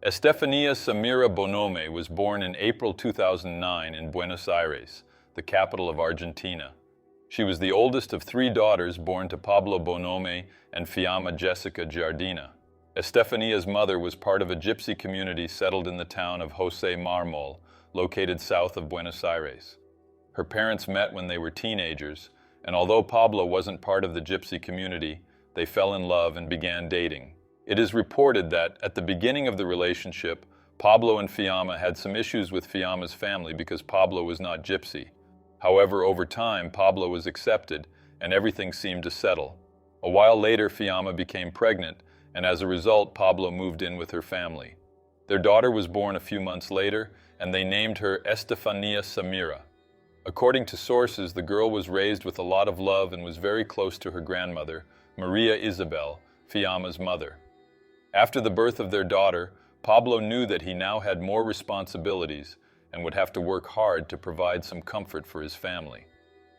Estefanía Samira Bonome was born in April 2009 in Buenos Aires, the capital of Argentina. She was the oldest of three daughters born to Pablo Bonome and Fiamma Jessica Giardina. Estefania's mother was part of a gypsy community settled in the town of José Mármol, located south of Buenos Aires. Her parents met when they were teenagers, and although Pablo wasn't part of the gypsy community, they fell in love and began dating. It is reported that, at the beginning of the relationship, Pablo and Fiamma had some issues with Fiamma's family because Pablo was not gypsy. However, over time, Pablo was accepted, and everything seemed to settle. A while later, Fiamma became pregnant, and as a result, Pablo moved in with her family. Their daughter was born a few months later, and they named her Estefanía Samira. According to sources, the girl was raised with a lot of love and was very close to her grandmother, Maria Isabel, Fiamma's mother. After the birth of their daughter, Pablo knew that he now had more responsibilities and would have to work hard to provide some comfort for his family.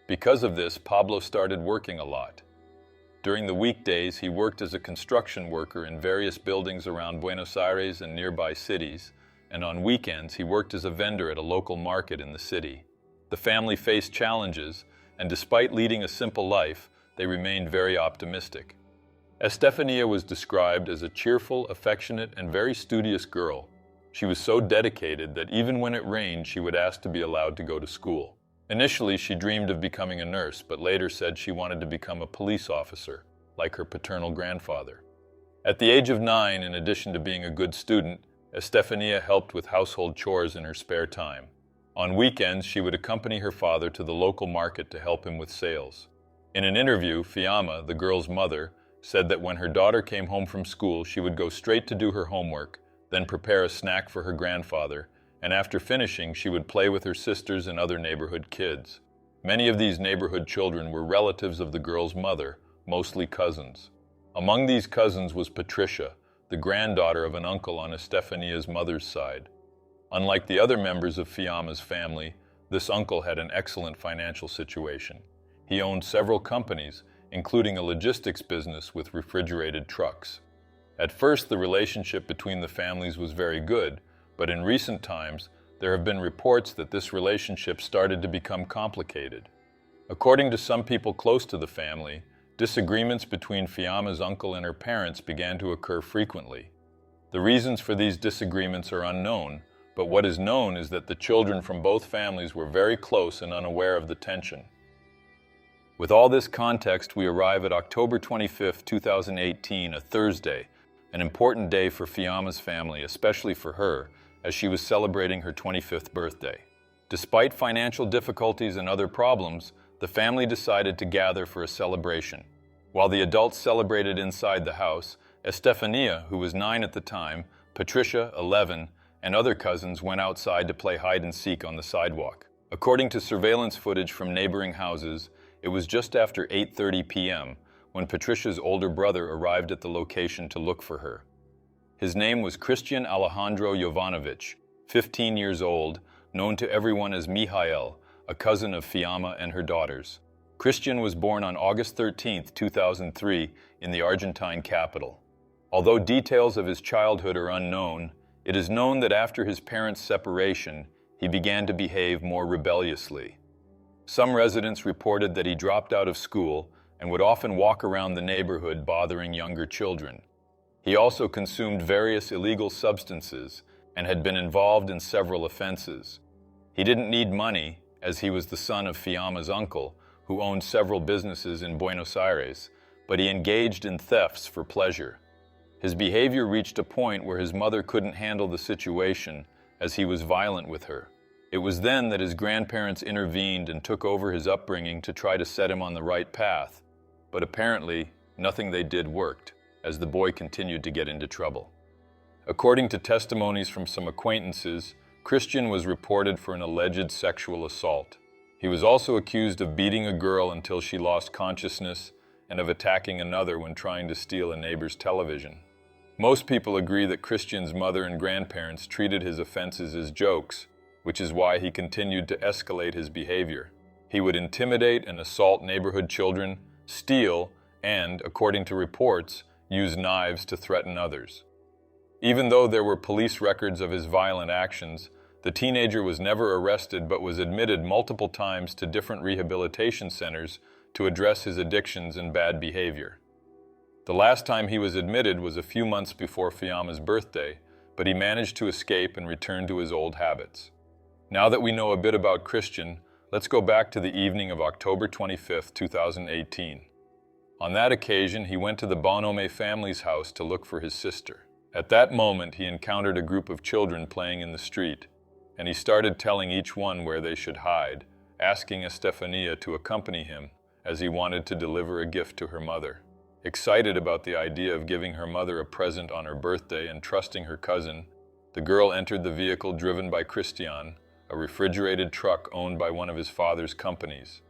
Because of this, Pablo started working a lot. During the weekdays, he worked as a construction worker in various buildings around Buenos Aires and nearby cities, and on weekends he worked as a vendor at a local market in the city. The family faced challenges, and despite leading a simple life, they remained very optimistic. Estefanía was described as a cheerful, affectionate, and very studious girl. She was so dedicated that even when it rained, she would ask to be allowed to go to school. Initially, she dreamed of becoming a nurse, but later said she wanted to become a police officer, like her paternal grandfather. At the age of 9, in addition to being a good student, Estefanía helped with household chores in her spare time. On weekends, she would accompany her father to the local market to help him with sales. In an interview, Fiamma, the girl's mother, said that when her daughter came home from school, she would go straight to do her homework, then prepare a snack for her grandfather, and after finishing, she would play with her sisters and other neighborhood kids. Many of these neighborhood children were relatives of the girl's mother, mostly cousins. Among these cousins was Patricia, the granddaughter of an uncle on Estefanía's mother's side. Unlike the other members of Fiamma's family, this uncle had an excellent financial situation. He owned several companies, including a logistics business with refrigerated trucks. At first, the relationship between the families was very good, but in recent times, there have been reports that this relationship started to become complicated. According to some people close to the family, disagreements between Fiamma's uncle and her parents began to occur frequently. The reasons for these disagreements are unknown, but what is known is that the children from both families were very close and unaware of the tension. With all this context, we arrive at October 25, 2018, a Thursday, an important day for Fiamma's family, especially for her, as she was celebrating her 25th birthday. Despite financial difficulties and other problems, the family decided to gather for a celebration. While the adults celebrated inside the house, Estefanía, who was 9 at the time, Patricia, 11, and other cousins went outside to play hide-and-seek on the sidewalk. According to surveillance footage from neighboring houses, it was just after 8:30 p.m. when Patricia's older brother arrived at the location to look for her. His name was Christian Alejandro Jovanovic, 15 years old, known to everyone as Mijael, a cousin of Fiamma and her daughters. Christian was born on August 13, 2003, in the Argentine capital. Although details of his childhood are unknown, it is known that after his parents' separation, he began to behave more rebelliously. Some residents reported that he dropped out of school and would often walk around the neighborhood bothering younger children. He also consumed various illegal substances and had been involved in several offenses. He didn't need money, as he was the son of Fiamma's uncle, who owned several businesses in Buenos Aires, but he engaged in thefts for pleasure. His behavior reached a point where his mother couldn't handle the situation, as he was violent with her. It was then that his grandparents intervened and took over his upbringing to try to set him on the right path, but apparently nothing they did worked, as the boy continued to get into trouble. According to testimonies from some acquaintances, Christian was reported for an alleged sexual assault. He was also accused of beating a girl until she lost consciousness and of attacking another when trying to steal a neighbor's television. Most people agree that Christian's mother and grandparents treated his offenses as jokes, which is why he continued to escalate his behavior. He would intimidate and assault neighborhood children, steal, and, according to reports, use knives to threaten others. Even though there were police records of his violent actions, the teenager was never arrested but was admitted multiple times to different rehabilitation centers to address his addictions and bad behavior. The last time he was admitted was a few months before Fiamma's birthday, but he managed to escape and return to his old habits. Now that we know a bit about Christian, let's go back to the evening of October 25, 2018. On that occasion, he went to the Bonome family's house to look for his sister. At that moment, he encountered a group of children playing in the street, and he started telling each one where they should hide, asking Estefanía to accompany him, as he wanted to deliver a gift to her mother. Excited about the idea of giving her mother a present on her birthday and trusting her cousin, the girl entered the vehicle driven by Christian, a refrigerated truck owned by one of his father's companies.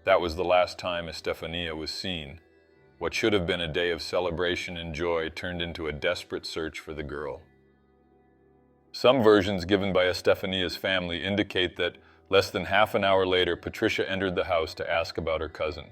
That was the last time Estefanía was seen. What should have been a day of celebration and joy turned into a desperate search for the girl. Some versions given by Estefanía's family indicate that less than half an hour later, Patricia entered the house to ask about her cousin.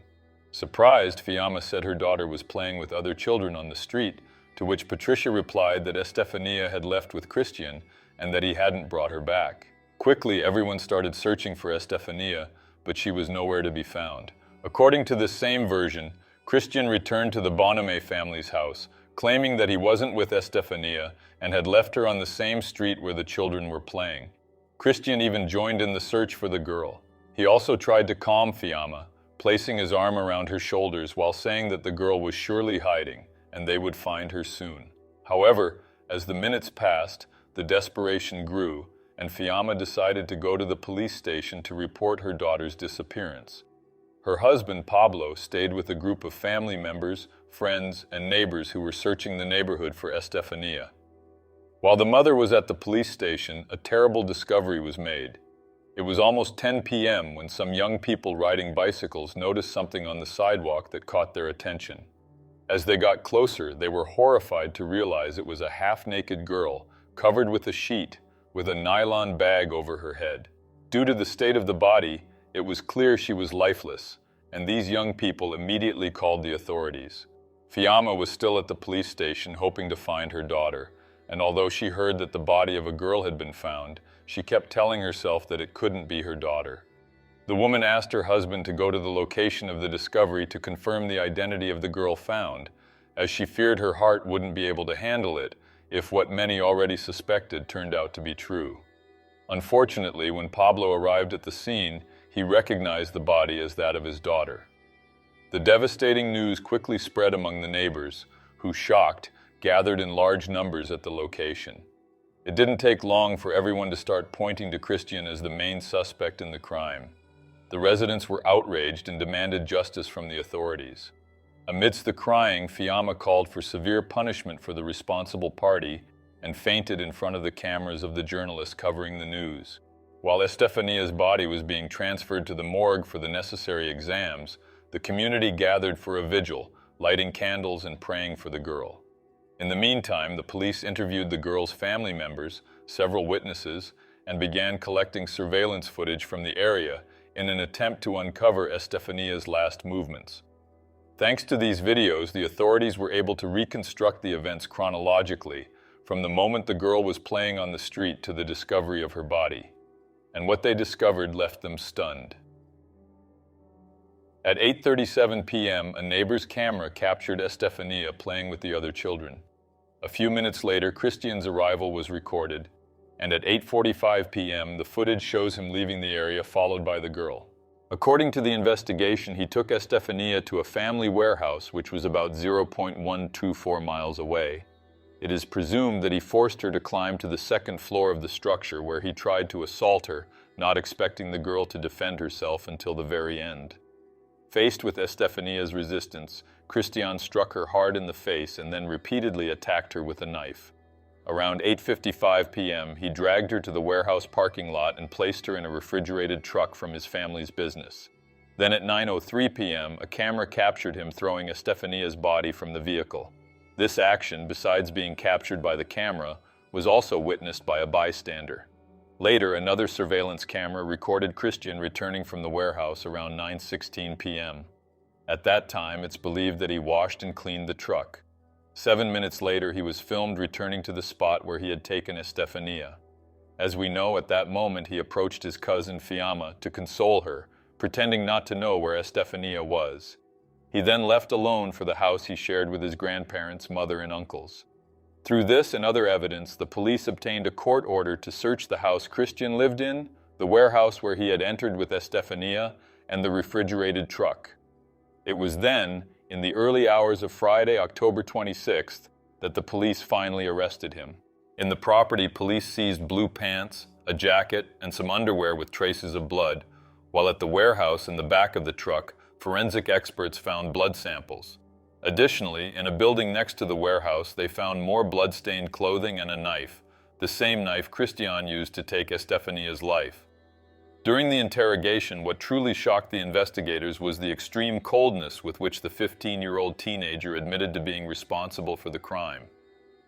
Surprised, Fiamma said her daughter was playing with other children on the street, to which Patricia replied that Estefanía had left with Christian and that he hadn't brought her back. Quickly, everyone started searching for Estefanía, but she was nowhere to be found. According to this same version, Christian returned to the Bonome family's house, claiming that he wasn't with Estefanía and had left her on the same street where the children were playing. Christian even joined in the search for the girl. He also tried to calm Fiamma, placing his arm around her shoulders while saying that the girl was surely hiding and they would find her soon. However, as the minutes passed, the desperation grew, and Fiamma decided to go to the police station to report her daughter's disappearance. Her husband, Pablo, stayed with a group of family members, friends, and neighbors who were searching the neighborhood for Estefanía. While the mother was at the police station, a terrible discovery was made. It was almost 10 p.m. when some young people riding bicycles noticed something on the sidewalk that caught their attention. As they got closer, they were horrified to realize it was a half-naked girl, covered with a sheet, with a nylon bag over her head. Due to the state of the body, it was clear she was lifeless, and these young people immediately called the authorities. Fiamma was still at the police station hoping to find her daughter, and although she heard that the body of a girl had been found, she kept telling herself that it couldn't be her daughter. The woman asked her husband to go to the location of the discovery to confirm the identity of the girl found, as she feared her heart wouldn't be able to handle it if what many already suspected turned out to be true. Unfortunately, when Pablo arrived at the scene, he recognized the body as that of his daughter. The devastating news quickly spread among the neighbors, who, shocked, gathered in large numbers at the location. It didn't take long for everyone to start pointing to Christian as the main suspect in the crime. The residents were outraged and demanded justice from the authorities. Amidst the crying, Fiamma called for severe punishment for the responsible party and fainted in front of the cameras of the journalists covering the news. While Estefanía's body was being transferred to the morgue for the necessary exams, the community gathered for a vigil, lighting candles and praying for the girl. In the meantime, the police interviewed the girl's family members, several witnesses, and began collecting surveillance footage from the area in an attempt to uncover Estefanía's last movements. Thanks to these videos, the authorities were able to reconstruct the events chronologically, from the moment the girl was playing on the street to the discovery of her body. And what they discovered left them stunned. At 8:37 p.m., a neighbor's camera captured Estefanía playing with the other children. A few minutes later, Christian's arrival was recorded, and at 8:45 p.m., the footage shows him leaving the area followed by the girl. According to the investigation, he took Estefanía to a family warehouse which was about 0.124 miles away. It is presumed that he forced her to climb to the second floor of the structure where he tried to assault her, not expecting the girl to defend herself until the very end. Faced with Estefanía's resistance, Christian struck her hard in the face and then repeatedly attacked her with a knife. Around 8:55 p.m., he dragged her to the warehouse parking lot and placed her in a refrigerated truck from his family's business. Then at 9:03 p.m., a camera captured him throwing Estefanía's body from the vehicle. This action, besides being captured by the camera, was also witnessed by a bystander. Later, another surveillance camera recorded Christian returning from the warehouse around 9:16 p.m. At that time, it's believed that he washed and cleaned the truck. 7 minutes later, he was filmed returning to the spot where he had taken Estefanía. As we know, at that moment he approached his cousin Fiamma to console her, pretending not to know where Estefanía was. He then left alone for the house he shared with his grandparents, mother, and uncles. Through this and other evidence, the police obtained a court order to search the house Christian lived in, the warehouse where he had entered with Estefanía, and the refrigerated truck. It was then, in the early hours of Friday, October 26th, that the police finally arrested him. In the property, police seized blue pants, a jacket, and some underwear with traces of blood, while at the warehouse in the back of the truck, forensic experts found blood samples. Additionally, in a building next to the warehouse, they found more blood-stained clothing and a knife, the same knife Christian used to take Estefanía's life. During the interrogation, what truly shocked the investigators was the extreme coldness with which the 15-year-old teenager admitted to being responsible for the crime.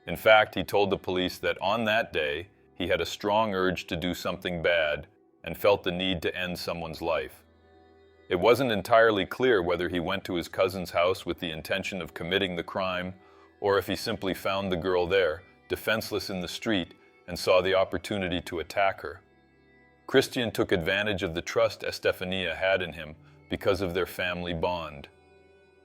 In fact, he told the police that on that day, he had a strong urge to do something bad and felt the need to end someone's life. It wasn't entirely clear whether he went to his cousin's house with the intention of committing the crime, or if he simply found the girl there, defenseless in the street, and saw the opportunity to attack her. Christian took advantage of the trust Estefanía had in him because of their family bond.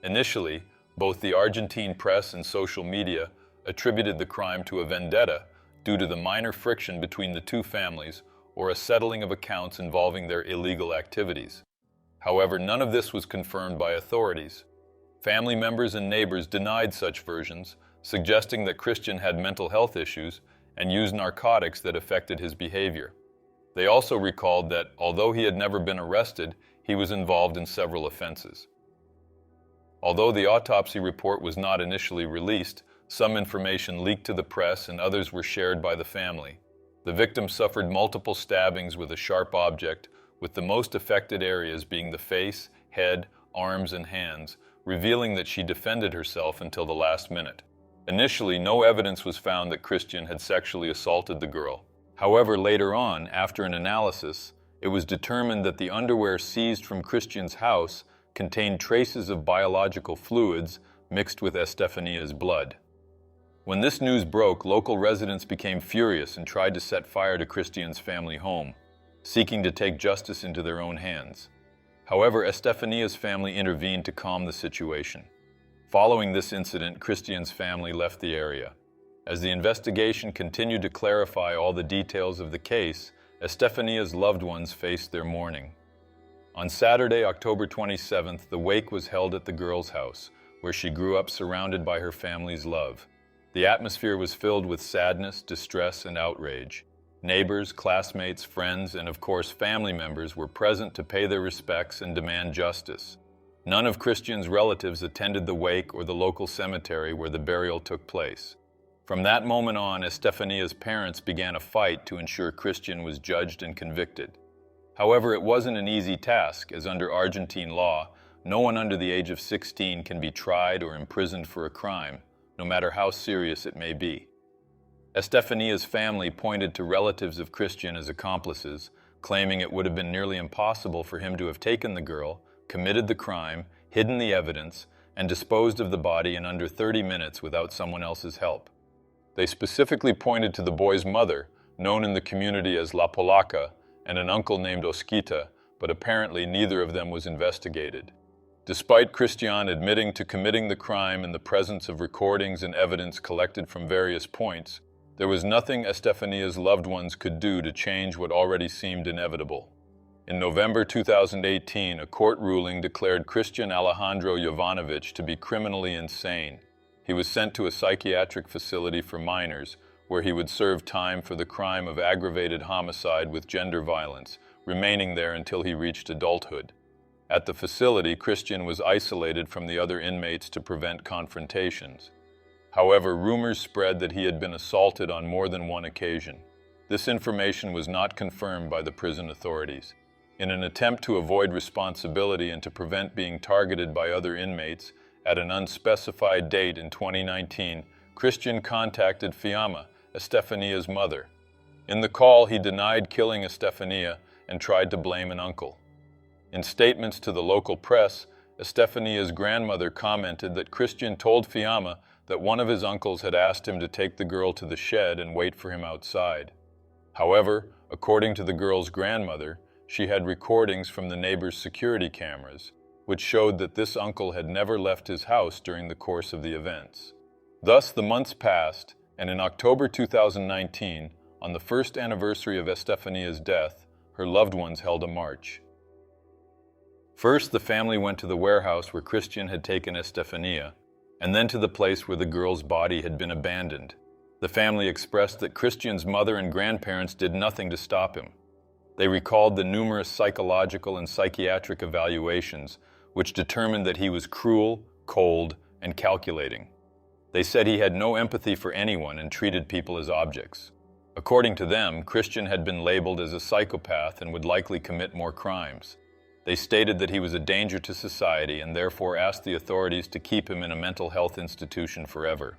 Initially, both the Argentine press and social media attributed the crime to a vendetta due to the minor friction between the two families or a settling of accounts involving their illegal activities. However, none of this was confirmed by authorities. Family members and neighbors denied such versions, suggesting that Christian had mental health issues and used narcotics that affected his behavior. They also recalled that, although he had never been arrested, he was involved in several offenses. Although the autopsy report was not initially released, some information leaked to the press and others were shared by the family. The victim suffered multiple stabbings with a sharp object, with the most affected areas being the face, head, arms, and hands, revealing that she defended herself until the last minute. Initially, no evidence was found that Christian had sexually assaulted the girl. However, later on, after an analysis, it was determined that the underwear seized from Christian's house contained traces of biological fluids mixed with Estefanía's blood. When this news broke, local residents became furious and tried to set fire to Christian's family home, seeking to take justice into their own hands. However, Estefanía's family intervened to calm the situation. Following this incident, Christian's family left the area. As the investigation continued to clarify all the details of the case, Estefanía's loved ones faced their mourning. On Saturday, October 27th, the wake was held at the girl's house, where she grew up surrounded by her family's love. The atmosphere was filled with sadness, distress, and outrage. Neighbors, classmates, friends, and of course family members were present to pay their respects and demand justice. None of Christian's relatives attended the wake or the local cemetery where the burial took place. From that moment on, Estefanía's parents began a fight to ensure Christian was judged and convicted. However, it wasn't an easy task, as under Argentine law, no one under the age of 16 can be tried or imprisoned for a crime, no matter how serious it may be. Estefanía's family pointed to relatives of Christian as accomplices, claiming it would have been nearly impossible for him to have taken the girl, committed the crime, hidden the evidence, and disposed of the body in under 30 minutes without someone else's help. They specifically pointed to the boy's mother, known in the community as La Polaca, and an uncle named Osquita, but apparently neither of them was investigated. Despite Christian admitting to committing the crime in the presence of recordings and evidence collected from various points, there was nothing Estefanía's loved ones could do to change what already seemed inevitable. In November 2018, a court ruling declared Christian Alejandro Jovanovic to be criminally insane. He was sent to a psychiatric facility for minors, where he would serve time for the crime of aggravated homicide with gender violence, remaining there until he reached adulthood. At the facility, Christian was isolated from the other inmates to prevent confrontations. However, rumors spread that he had been assaulted on more than one occasion. This information was not confirmed by the prison authorities. In an attempt to avoid responsibility and to prevent being targeted by other inmates, at an unspecified date in 2019, Christian contacted Fiamma, Estefanía's mother. In the call, he denied killing Estefanía and tried to blame an uncle. In statements to the local press, Estefania's grandmother commented that Christian told Fiamma that one of his uncles had asked him to take the girl to the shed and wait for him outside. However, according to the girl's grandmother, she had recordings from the neighbor's security cameras, which showed that this uncle had never left his house during the course of the events. Thus, the months passed, and in October 2019, on the first anniversary of Estefania's death, her loved ones held a march. First, the family went to the warehouse where Christian had taken Estefania, and then to the place where the girl's body had been abandoned. The family expressed that Christian's mother and grandparents did nothing to stop him. They recalled the numerous psychological and psychiatric evaluations, which determined that he was cruel, cold, and calculating. They said he had no empathy for anyone and treated people as objects. According to them, Christian had been labeled as a psychopath and would likely commit more crimes. They stated that he was a danger to society and therefore asked the authorities to keep him in a mental health institution forever.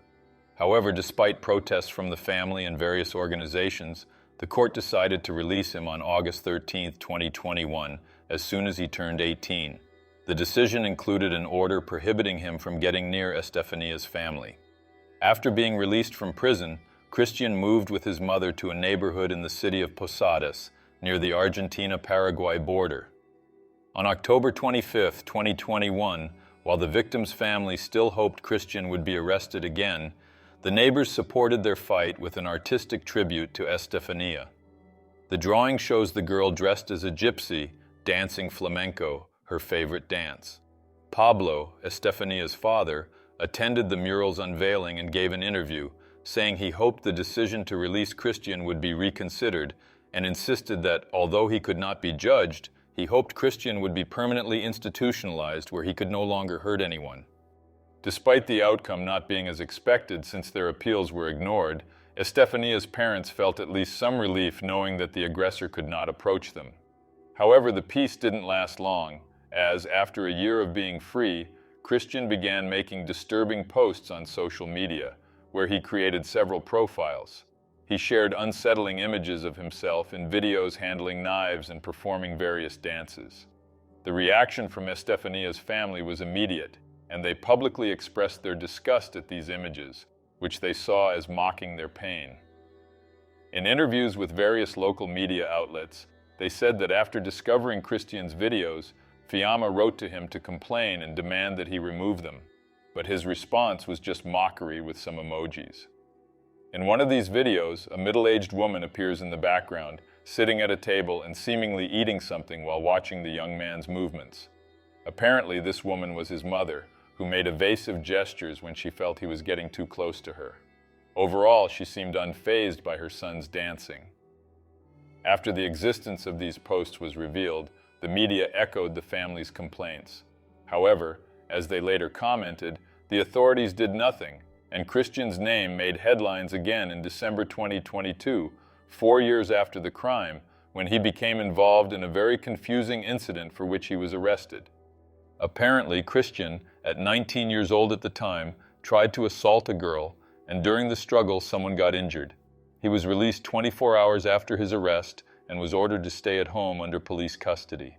However, despite protests from the family and various organizations, the court decided to release him on August 13, 2021, as soon as he turned 18. The decision included an order prohibiting him from getting near Estefania's family. After being released from prison, Christian moved with his mother to a neighborhood in the city of Posadas, near the Argentina-Paraguay border. On October 25, 2021, while the victim's family still hoped Christian would be arrested again, the neighbors supported their fight with an artistic tribute to Estefania. The drawing shows the girl dressed as a gypsy, dancing flamenco, her favorite dance. Pablo, Estefania's father, attended the mural's unveiling and gave an interview, saying he hoped the decision to release Christian would be reconsidered and insisted that, although he could not be judged, he hoped Christian would be permanently institutionalized where he could no longer hurt anyone. Despite the outcome not being as expected since their appeals were ignored, Estefania's parents felt at least some relief knowing that the aggressor could not approach them. However, the peace didn't last long, as, after a year of being free, Christian began making disturbing posts on social media, where he created several profiles. He shared unsettling images of himself in videos handling knives and performing various dances. The reaction from Estefania's family was immediate, and they publicly expressed their disgust at these images, which they saw as mocking their pain. In interviews with various local media outlets, they said that after discovering Christian's videos, Fiamma wrote to him to complain and demand that he remove them, but his response was just mockery with some emojis. In one of these videos, a middle-aged woman appears in the background, sitting at a table and seemingly eating something while watching the young man's movements. Apparently, this woman was his mother, who made evasive gestures when she felt he was getting too close to her. Overall, she seemed unfazed by her son's dancing. After the existence of these posts was revealed, the media echoed the family's complaints. However, as they later commented, the authorities did nothing, and Christian's name made headlines again in December 2022, 4 years after the crime, when he became involved in a very confusing incident for which he was arrested. Apparently, Christian, at 19 years old at the time, tried to assault a girl, and during the struggle, someone got injured. He was released 24 hours after his arrest and was ordered to stay at home under police custody.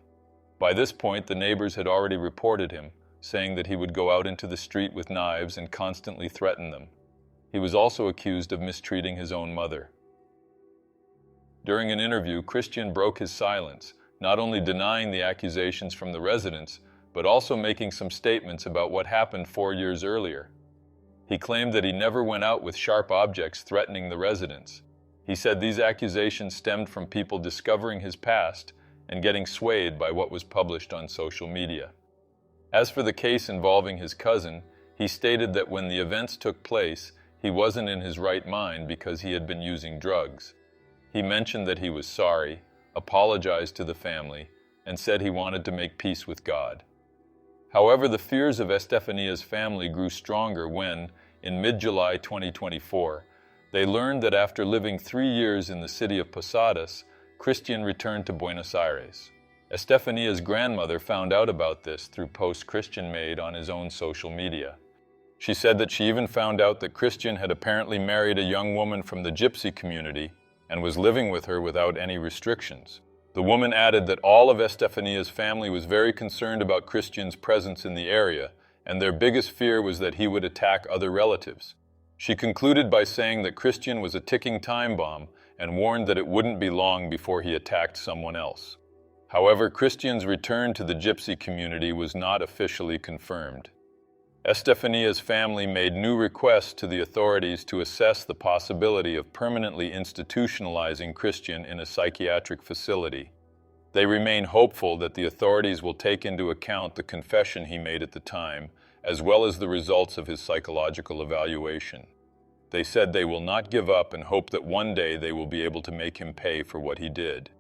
By this point, the neighbors had already reported him, saying that he would go out into the street with knives and constantly threaten them. He was also accused of mistreating his own mother. During an interview, Christian broke his silence, not only denying the accusations from the residents, but also making some statements about what happened 4 years earlier. He claimed that he never went out with sharp objects threatening the residents. He said these accusations stemmed from people discovering his past and getting swayed by what was published on social media. As for the case involving his cousin, he stated that when the events took place, he wasn't in his right mind because he had been using drugs. He mentioned that he was sorry, apologized to the family, and said he wanted to make peace with God. However, the fears of Estefania's family grew stronger when, in mid-July 2024, they learned that after living 3 years in the city of Posadas, Christian returned to Buenos Aires. Estefania's grandmother found out about this through posts Christian made on his own social media. She said that she even found out that Christian had apparently married a young woman from the gypsy community and was living with her without any restrictions. The woman added that all of Estefania's family was very concerned about Christian's presence in the area, and their biggest fear was that he would attack other relatives. She concluded by saying that Christian was a ticking time bomb and warned that it wouldn't be long before he attacked someone else. However, Christian's return to the gypsy community was not officially confirmed. Estefania's family made new requests to the authorities to assess the possibility of permanently institutionalizing Christian in a psychiatric facility. They remain hopeful that the authorities will take into account the confession he made at the time, as well as the results of his psychological evaluation. They said they will not give up and hope that one day they will be able to make him pay for what he did.